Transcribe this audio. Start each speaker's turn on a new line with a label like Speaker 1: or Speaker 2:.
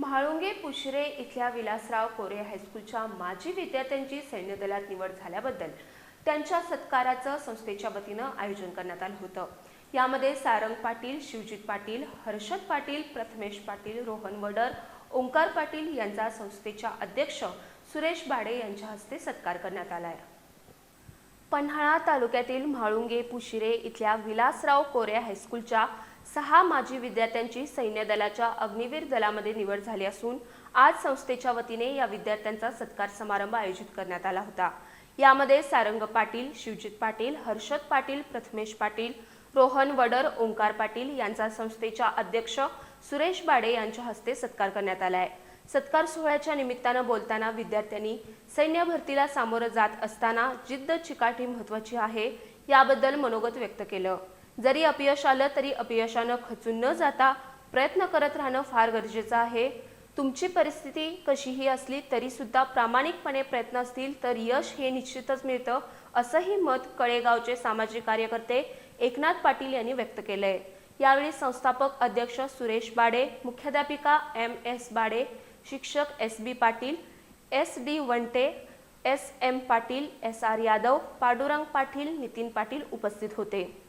Speaker 1: म्हाळुंगे पुशरे इथल्या विलासराव कोरे हायस्कूलच्या माजी विद्यार्थ्यांची सैन्य दलात निवड झाल्याबद्दल त्यांच्या सत्काराचं संस्थेच्या वतीनं आयोजन करण्यात आलं होतं। यामध्ये सारंग पाटील, शिवजित पाटील, हर्षद पाटील, प्रथमेश पाटील, रोहन वडर, ओंकार पाटील यांचा संस्थेच्या अध्यक्ष सुरेश बाडे यांच्या हस्ते सत्कार करण्यात आला आहे। पन्हाळा तालुक्यातील म्हाळुंगे पुशिरे इथल्या विलासराव कोरे हायस्कूलच्या 6 माजी विद्यार्थ्यांची सैन्य दलाच्या अग्निवीर दलामध्ये निवड झाली असून आज संस्थेच्या वतीने या विद्यार्थ्यांचा सत्कार समारंभ आयोजित करण्यात आला होता। यामध्ये सारंग पाटील, शिवजित पाटील, हर्षद पाटील, प्रथमेश पाटील, रोहन वडर, ओंकार पाटील यांचा संस्थेच्या अध्यक्ष सुरेश बाडे यांच्या हस्ते सत्कार करण्यात आला आहे। सत्कार सोहळ्याच्या निमित्तानं बोलताना विद्यार्थ्यांनी सैन्य भरतीला सामोरं जात असताना जिद्द चिकाटी महत्त्वाची आहे याबद्दल मनोगत व्यक्त केलं। जरी अपयश आलं तरी अपयशानं खचून न जाता प्रयत्न करत राहणं फार गरजेचं आहे। तुमची परिस्थिती कशीही असली तरी सुद्धा प्रामाणिकपणे प्रयत्न असतील तर यश हे निश्चितच मिळतं, असंही मत कळेगावचे सामाजिक कार्यकर्ते एकनाथ पाटील यांनी व्यक्त केलंय। यावेळी संस्थापक अध्यक्ष सुरेश बाडे, मुख्याध्यापिका MS बाडे, शिक्षक SB Patil, SD वंटे, SM Patil, SR Yadav, Pandurang Patil, Nitin Patil उपस्थित होते।